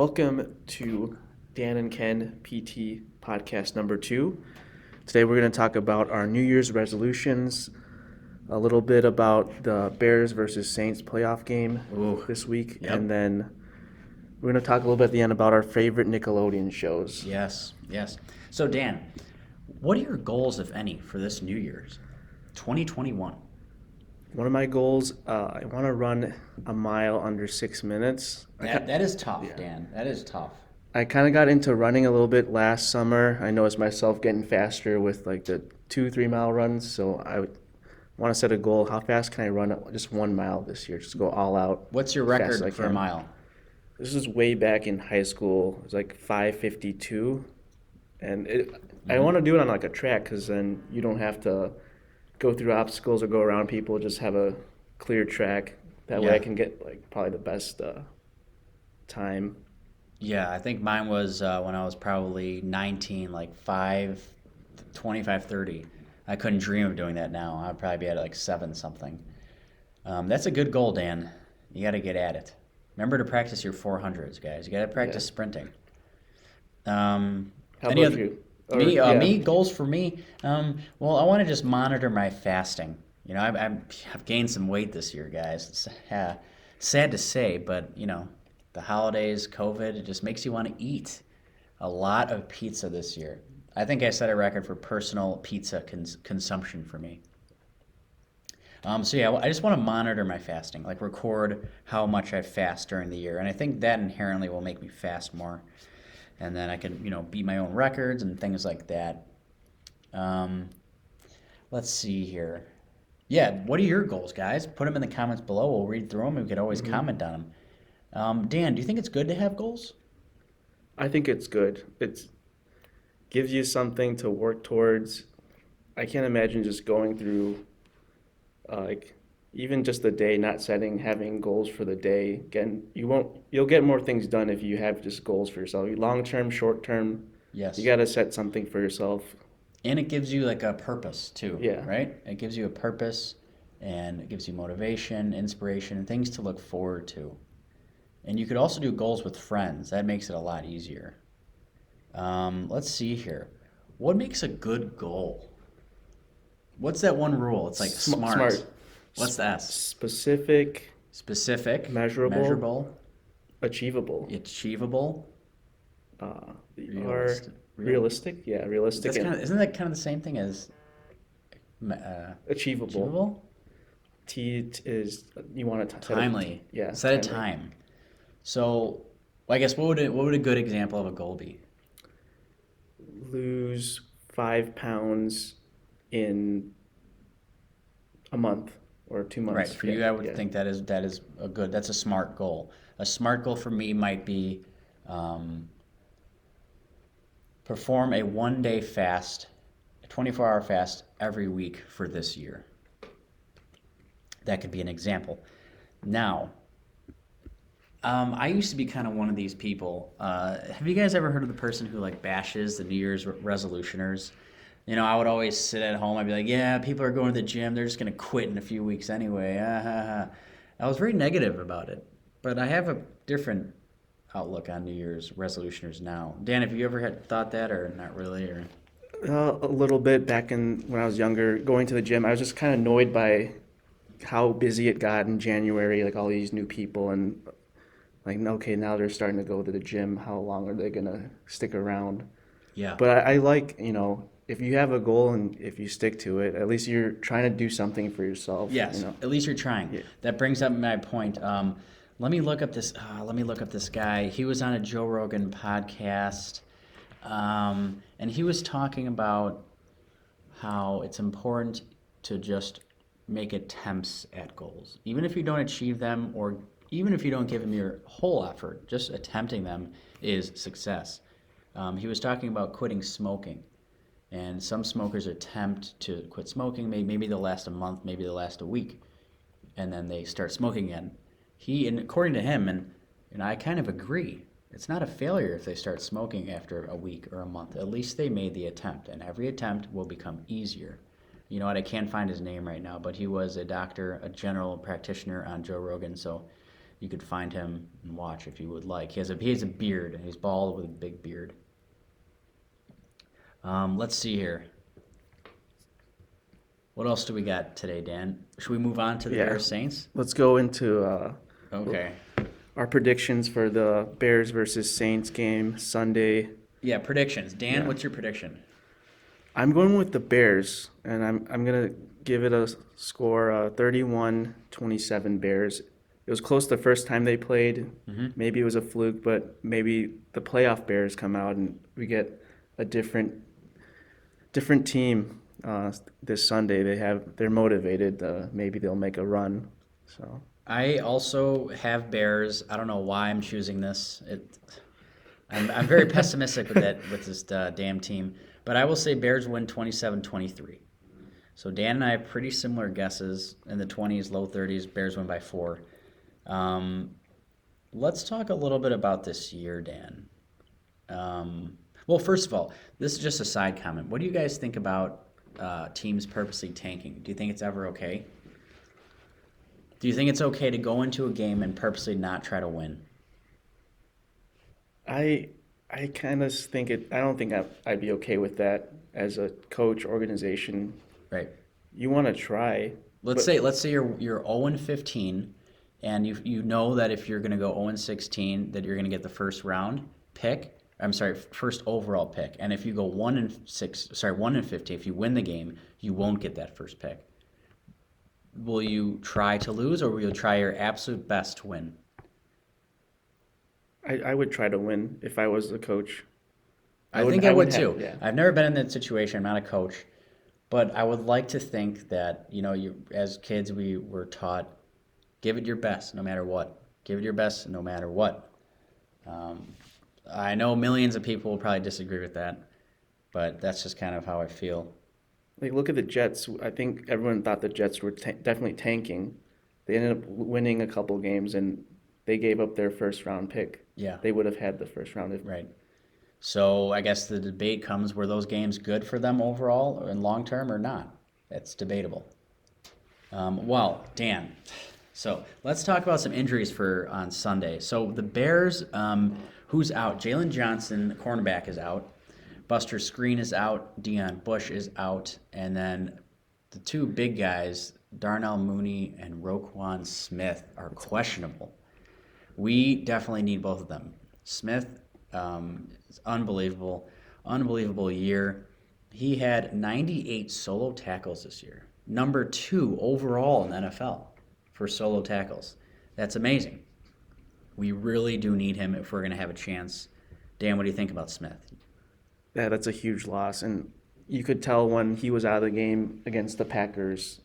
Welcome to Dan and Ken PT podcast number 2. Today we're going to talk about our New Year's resolutions, a little bit about the Bears versus Saints playoff game this week, and then we're going to talk a little bit at the end about our favorite Nickelodeon shows. Yes. So Dan, what are your goals, if any, for this New Year's 2021? One of my goals, I want to run a mile under 6 minutes. That is tough, Dan. That is tough. I kind of got into running a little bit last summer. I noticed myself getting faster with like the 2-3 mile runs. So I want to set a goal. How fast can I run just 1 mile this year? Just go all out. What's your record for a mile? This is way back in high school. It was like 5:52. And I want to do it on like a track because then you don't have to go through obstacles or go around people. Just have a clear track. That way I can get like probably the best time. Yeah, I think mine was when I was probably 19, like 5:25, 30. I couldn't dream of doing that now. I'd probably be at like 7 something. That's a good goal, Dan. You got to get at it. Remember to practice your 400s, guys. You got to practice sprinting. How about you? Me, goals for me. Well, I want to just monitor my fasting. You know, I've gained some weight this year, guys. It's sad to say, but, you know, the holidays, COVID, it just makes you want to eat a lot of pizza this year. I think I set a record for personal pizza consumption for me. I just want to monitor my fasting, like record how much I fast during the year. And I think that inherently will make me fast more. And then I can, beat my own records and things like that. Let's see here. Yeah, what are your goals, guys? Put them in the comments below. We'll read through them and we could always comment on them. Dan, do you think it's good to have goals? I think it's good. It gives you something to work towards. I can't imagine just going through, even just the day, not having goals for the day. Again, you'll get more things done if you have just goals for yourself. Long term, short term. Yes. You got to set something for yourself. And it gives you like a purpose too. Yeah. Right? It gives you a purpose, and it gives you motivation, inspiration, and things to look forward to. And you could also do goals with friends. That makes it a lot easier. Let's see here. What makes a good goal? What's that one rule? It's like smart. What's the S? Specific. Measurable. Achievable. Realistic. Yeah, realistic. Isn't that kind of the same thing as achievable? T is you want to timely. Yeah. Set a time. So, I guess what would a good example of a goal be? Lose 5 pounds in a month or 2 months. Right. For you, I would think that's a smart goal. A smart goal for me might be perform a 1-day fast, a 24-hour fast every week for this year. That could be an example. Now, I used to be kind of one of these people. Have you guys ever heard of the person who bashes the New Year's resolutioners? I would always sit at home. I'd be like, yeah, people are going to the gym. They're just going to quit in a few weeks anyway. I was very negative about it. But I have a different outlook on New Year's resolutioners now. Dan, have you ever thought that or not really? Or a little bit back when I was younger, going to the gym. I was just kind of annoyed by how busy it got in January, like all these new people. And okay, now they're starting to go to the gym. How long are they going to stick around? Yeah. But I like, if you have a goal and if you stick to it, at least you're trying to do something for yourself. Yes, at least you're trying. Yeah. That brings up my point. Let me look up this guy. He was on a Joe Rogan podcast, and he was talking about how it's important to just make attempts at goals. Even if you don't achieve them, or even if you don't give them your whole effort, just attempting them is success. He was talking about quitting smoking. And some smokers attempt to quit smoking. Maybe they'll last a month, maybe they'll last a week, and then they start smoking again. And according to him, and I kind of agree, it's not a failure if they start smoking after a week or a month. At least they made the attempt, and every attempt will become easier. You know what? I can't find his name right now, but he was a doctor, a general practitioner on Joe Rogan. So, You could find him and watch if you would like. He has a beard. He's bald with a big beard. Let's see here. What else do we got today, Dan? Should we move on to the Bears Saints? Let's go into Okay. our predictions for the Bears versus Saints game Sunday. Yeah, predictions. Dan, what's your prediction? I'm going with the Bears, and I'm gonna give it a score 31-27 Bears. It was close the first time they played. Maybe it was a fluke, but maybe the playoff Bears come out and we get a different team this Sunday. They're motivated. Maybe they'll make a run. So I also have Bears. I don't know why I'm choosing this. I'm very pessimistic with this damn team, but I will say Bears win 27-23. So Dan and I have pretty similar guesses in the 20s, low 30s. Bears win by 4. Let's talk a little bit about this year, Dan. Well, first of all, this is just a side comment. What do you guys think about teams purposely tanking? Do you think it's ever okay? Do you think it's okay to go into a game and purposely not try to win? I kind of think it. I don't think I'd be okay with that as a coach organization. Right. You want to try. Let's say you're 0-15, and you know that if you're going to go 0-16, that you're going to get the first round pick. First overall pick. And if you go 1-15, if you win the game, you won't get that first pick. Will you try to lose, or will you try your absolute best to win? I would try to win if I was the coach. I think I would too. Yeah. I've never been in that situation. I'm not a coach. But I would like to think that, as kids, we were taught, give it your best no matter what. Give it your best no matter what. I know millions of people will probably disagree with that, but that's just kind of how I feel. Like, look at the Jets. I think everyone thought the Jets were definitely tanking. They ended up winning a couple games, and they gave up their first-round pick. Yeah. They would have had the first round. Right. So I guess the debate comes, were those games good for them overall and long term or not? That's debatable. Well, Dan, so let's talk about some injuries on Sunday. So the Bears, who's out? Jalen Johnson, the cornerback, is out. Buster Screen is out. Deion Bush is out. And then the two big guys, Darnell Mooney and Roquan Smith, are questionable. We definitely need both of them. Smith, it's unbelievable year. He had 98 solo tackles this year. Number 2 overall in the NFL for solo tackles. That's amazing. We really do need him if we're going to have a chance. Dan, what do you think about Smith? Yeah, that's a huge loss. And you could tell when he was out of the game against the Packers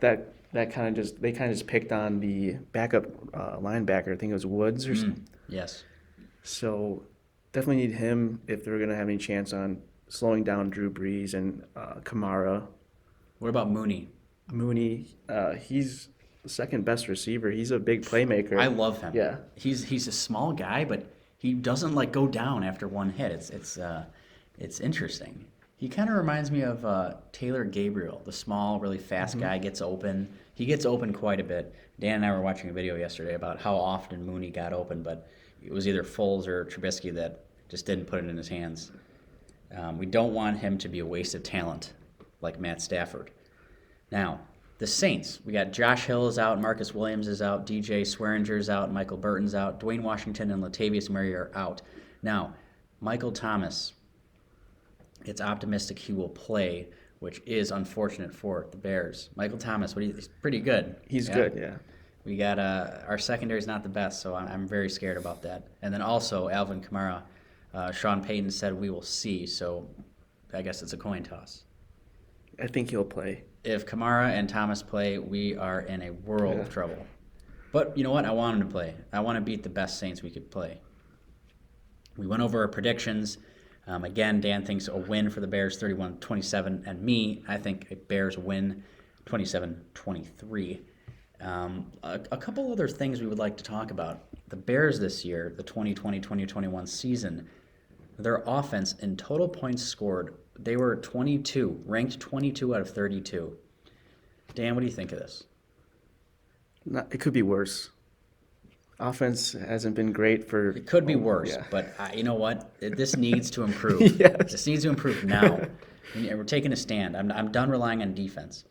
that they kind of just picked on the backup linebacker. I think it was Woods or something. Yes. So definitely need him if they're going to have any chance on slowing down Drew Brees and Kamara. What about Mooney? Mooney, he's the second best receiver. He's a big playmaker. I love him. Yeah. He's a small guy, but he doesn't go down after one hit. It's interesting. He kind of reminds me of Taylor Gabriel, the small, really fast guy, gets open. He gets open quite a bit. Dan and I were watching a video yesterday about how often Mooney got open, but it was either Foles or Trubisky that just didn't put it in his hands. We don't want him to be a waste of talent like Matt Stafford. Now, the Saints, we got Josh Hill is out, Marcus Williams is out, DJ Swearinger's out, Michael Burton's out, Dwayne Washington and Latavius Murray are out. Now, Michael Thomas, it's optimistic he will play, which is unfortunate for the Bears. Michael Thomas, he's pretty good. He's good, yeah. We got our secondary is not the best, so I'm very scared about that. And then also Alvin Kamara, Sean Payton said we will see, so I guess it's a coin toss. I think he'll play. If Kamara and Thomas play, we are in a world of trouble. But you know what? I want him to play. I want to beat the best Saints we could play. We went over our predictions. Again, Dan thinks a win for the Bears, 31-27, and me, I think a Bears win, 27-23. A couple other things we would like to talk about. The Bears this year, the 2020-2021 season, their offense in total points scored, they were 22, ranked 22 out of 32. Dan, what do you think of this? It could be worse. Offense hasn't been great for. It could be worse, yeah. but you know what? This needs to improve. Yes. This needs to improve now. We're taking a stand. I'm done relying on defense.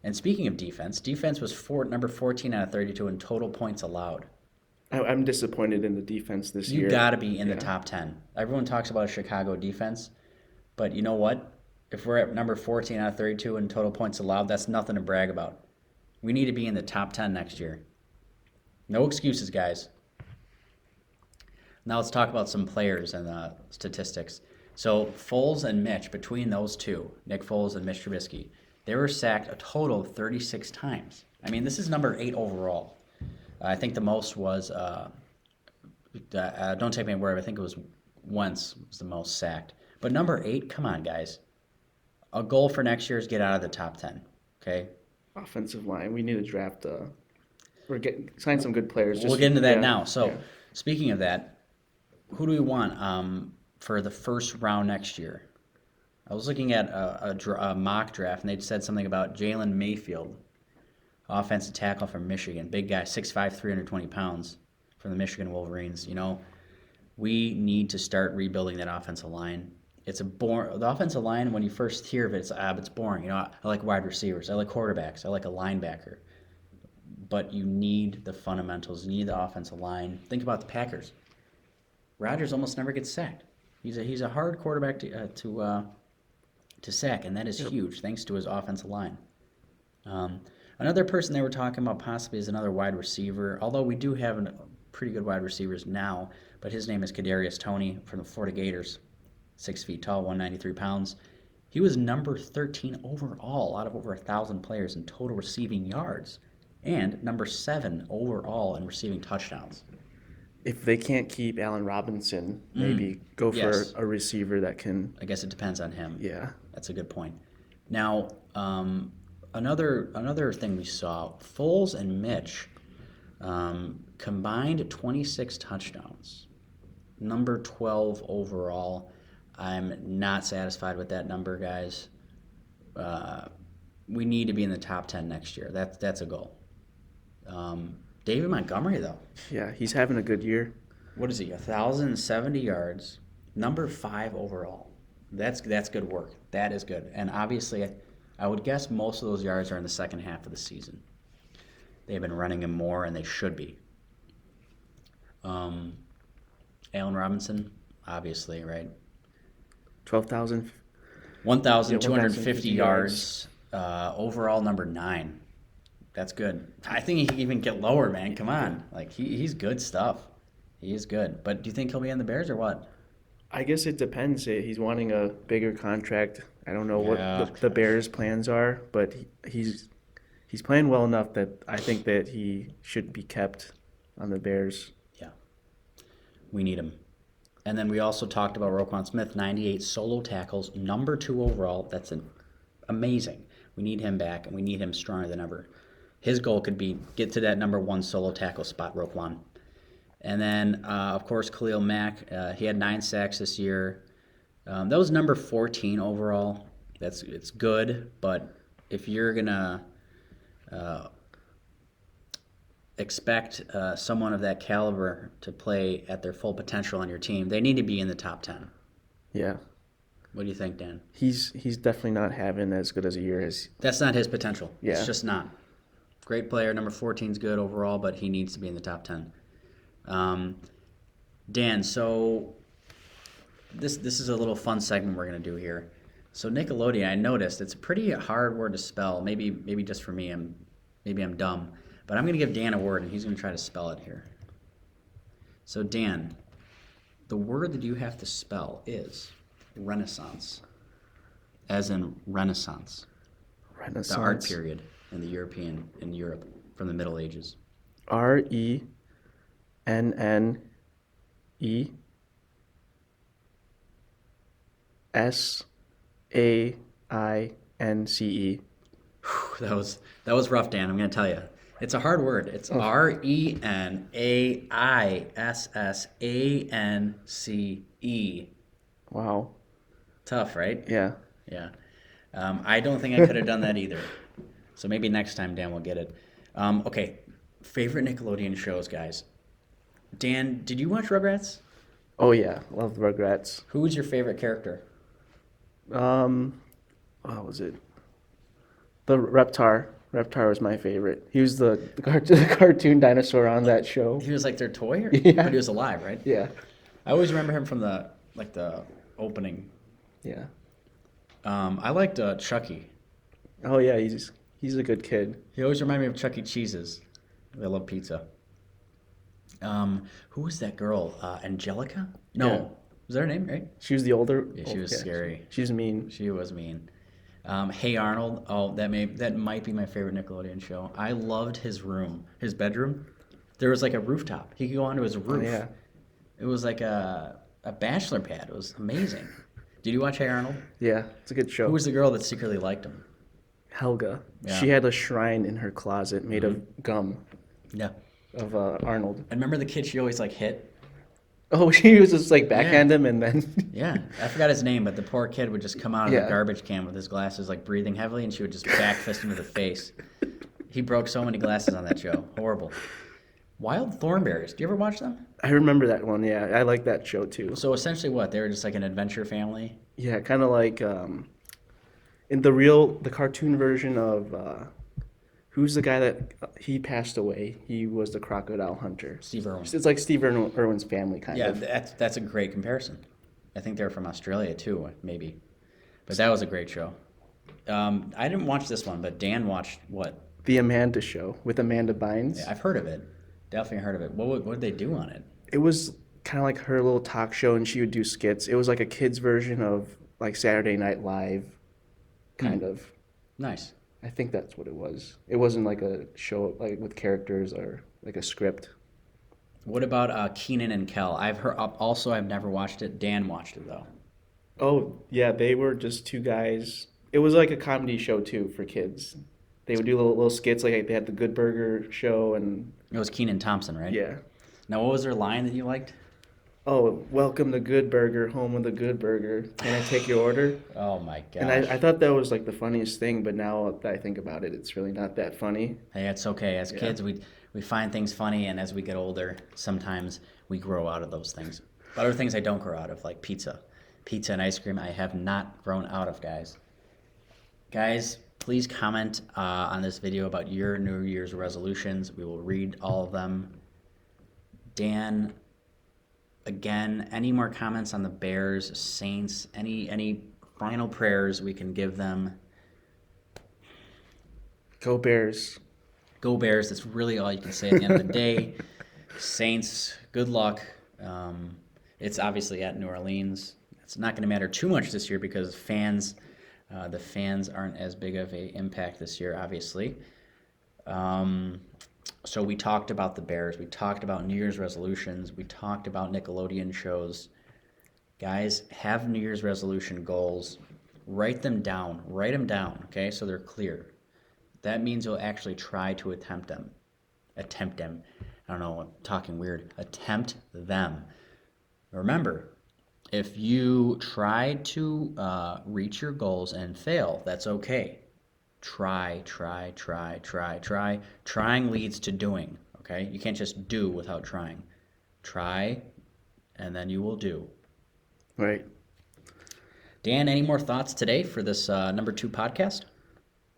And speaking of defense, defense was number 14 out of 32 in total points allowed. I'm disappointed in the defense this year. You got to be in the top 10. Everyone talks about a Chicago defense, but you know what? If we're at number 14 out of 32 in total points allowed, that's nothing to brag about. We need to be in the top 10 next year. No excuses, guys. Now let's talk about some players and statistics. So Foles and Mitch, between those two, Nick Foles and Mitch Trubisky, they were sacked a total of 36 times. I mean, this is number 8 overall. I think the most was, don't take me word, I think it was Wentz was the most sacked. But number 8, come on, guys. A goal for next year is get out of the top 10, okay? Offensive line. We need to draft. Sign some good players. We'll get into that now. So, speaking of that, who do we want for the first round next year? I was looking at a mock draft, and they'd said something about Jalen Mayfield, offensive tackle from Michigan. Big guy, 6'5", 320 pounds from the Michigan Wolverines. You know, we need to start rebuilding that offensive line. The offensive line, when you first hear of it, it's boring. You know, I like wide receivers. I like quarterbacks. I like a linebacker. But you need the fundamentals. You need the offensive line. Think about the Packers. Rodgers almost never gets sacked. He's a hard quarterback to sack, and that is huge thanks to his offensive line. Another person they were talking about possibly is another wide receiver, although we do have pretty good wide receivers now, but his name is Kadarius Toney from the Florida Gators, 6 feet tall, 193 pounds. He was number 13 overall out of over 1,000 players in total receiving yards, and number 7 overall in receiving touchdowns. If they can't keep Allen Robinson, maybe go for a receiver that can. I guess it depends on him. Yeah. That's a good point. Now, another thing we saw, Foles and Mitch combined 26 touchdowns. Number 12 overall. I'm not satisfied with that number, guys. We need to be in the top 10 next year. That's a goal. David Montgomery, though. Yeah, he's having a good year. What is he? 1,070 yards. Number 5 overall. That's good work. That is good. And obviously, I would guess most of those yards are in the second half of the season. They've been running him more, and they should be. Allen Robinson, obviously, right? 12,000. 1,250 yards. Overall, number 9. That's good. I think he can even get lower, man. Come on. Like, he's good stuff. He is good. But do you think he'll be on the Bears or what? I guess it depends. He's wanting a bigger contract. I don't know what the Bears' plans are, but he's playing well enough that I think that he should be kept on the Bears. Yeah. We need him. And then we also talked about Roquan Smith, 98 solo tackles, number 2 overall. That's amazing. We need him back, and we need him stronger than ever. His goal could be get to that number 1 solo tackle spot, Roquan. And then, of course, Khalil Mack. He had 9 sacks this year. That was number 14 overall. It's good, but if you're gonna expect someone of that caliber to play at their full potential on your team, they need to be in the top 10. Yeah. What do you think, Dan? He's definitely not having as good as a year as. That's not his potential. Yeah. It's just not. Great player. Number 14 is good overall, but he needs to be in the top 10. Dan, so this is a little fun segment we're going to do here. So Nickelodeon, I noticed it's a pretty hard word to spell. Maybe just for me, maybe I'm dumb. But I'm going to give Dan a word, and he's going to try to spell it here. So Dan, the word that you have to spell is Renaissance, as in Renaissance. Renaissance. The art period in Europe from the Middle Ages. RENNE SAINCE. That was rough, Dan. I'm going to tell you. It's a hard word. It's RENAISSANCE. Wow. Tough, right? Yeah. Yeah. I don't think I could have done that either. So maybe next time Dan will get it. Okay. Favorite Nickelodeon shows, guys. Dan, did you watch Rugrats? Oh yeah, love the Rugrats. Who was your favorite character? Um, what was it? The Reptar. Reptar was my favorite. He was the cartoon dinosaur on that show. He was like their toy, Yeah. but he was alive, right? Yeah. I always remember him from the opening. Yeah. I liked Chucky. Oh yeah, he's a good kid. He always reminded me of Chuck E. Cheese's. I love pizza. Who was that girl? Angelica? No. Yeah. Was that her name, right? She was the older. Yeah, she was scary. She's mean. She was mean. Hey Arnold. Oh, that might be my favorite Nickelodeon show. I loved his room, his bedroom. There was like a rooftop. He could go onto his roof. Oh, yeah. It was like a bachelor pad. It was amazing. Did you watch Hey Arnold? Yeah, it's a good show. Who was the girl that secretly liked him? Helga. Yeah. She had a shrine in her closet made of gum Yeah. of Arnold. And remember the kid she always like hit? Oh, she was just like backhand him and then. Yeah, I forgot his name, but the poor kid would just come out of the Yeah. garbage can with his glasses, like breathing heavily, and she would just back fist him to the face. He broke so many glasses on that show. Horrible. Wild Thornberrys. Do you ever watch them? I remember that one. Yeah, I like that show too. So essentially, what? They were just like an adventure family. Yeah, kind of like in the cartoon version of who's the guy that he passed away? He was the crocodile hunter. Steve Irwin. It's like Steve Irwin's family kind Yeah, of. that's a great comparison. I think they're from Australia too, maybe. But that was a great show. I didn't watch this one, but Dan watched what? The Amanda Show with Amanda Bynes. Yeah, I've heard of it. Definitely heard of it. What did they do on it? It was kind of like her little talk show, and she would do skits. It was like a kid's version of like Saturday Night Live, kind of. Nice. I think that's what it was. It wasn't like a show like with characters or like a script. What about Keenan and Kel? I've heard. Also, I've never watched it. Dan watched it though. Oh yeah, they were just two guys. It was like a comedy show too for kids. They would do little skits like they had the Good Burger show and It was Keenan Thompson, right? yeah. Now, what was their line that you liked? Oh, welcome to Good Burger, home of the Good Burger. Can I take your order? Oh my gosh. And I thought that was like the funniest thing, but now that I think about it, it's really not that funny. Hey, it's okay. As Yeah. kids, we find things funny, and as we get older, sometimes we grow out of those things. But other things I don't grow out of, like pizza. Pizza and ice cream, I have not grown out of, guys. Guys, please comment on this video about your New Year's resolutions. We will read all of them. Dan, again, any more comments on the Bears, Saints, any final prayers we can give them? Go Bears. Go Bears. That's really all you can say at the end of the day. Saints, good luck. It's obviously at New Orleans. It's not going to matter too much this year because the fans aren't as big of an impact this year, obviously. So we talked about the Bears. We talked about New Year's resolutions. We talked about Nickelodeon shows. Guys, have New Year's resolution goals. Write them down. Write them down, okay, so they're clear. That means you'll actually try to attempt them. Attempt them. I don't know, I'm talking weird. Attempt them. Remember, if you try to reach your goals and fail, that's okay. Try. Trying leads to doing, okay? You can't just do without trying. Try, and then you will do. Right. Dan, any more thoughts today for this number 2 podcast?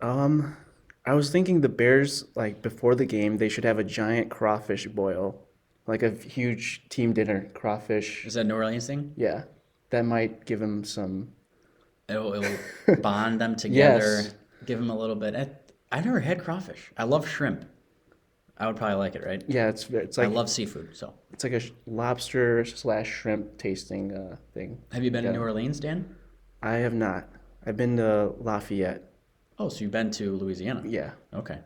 I was thinking the Bears, like before the game, they should have a giant crawfish boil, like a huge team dinner crawfish. Is that a New Orleans thing? Yeah, that might give them some. It'll bond them together, Yes. give them a little bit. I never had crawfish. I love shrimp. I would probably like it, right? Yeah, it's I like love seafood, so. it's like a lobster / shrimp tasting thing. Have you been Yeah. to New Orleans, Dan? I have not. I've been to Lafayette. Oh, so you've been to Louisiana? Yeah. Okay.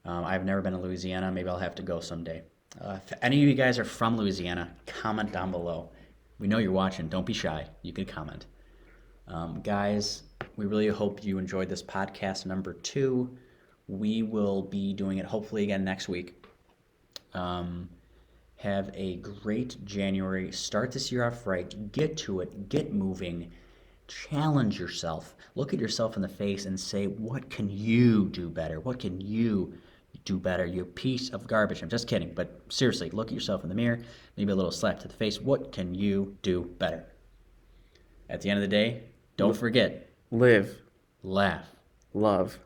I've never been to Louisiana. Maybe I'll have to go someday. If any of you guys are from Louisiana, comment down below. We know you're watching. Don't be shy. You can comment. Guys, we really hope you enjoyed this podcast number 2. We will be doing it hopefully again next week. Have a great January. Start this year off right. Get to it. Get moving. Challenge yourself. Look at yourself in the face and say, what can you do better? What can you do better, you piece of garbage. I'm just kidding, but seriously, look at yourself in the mirror, maybe a little slap to the face. What can you do better? At the end of the day, don't forget, Live, laugh, love.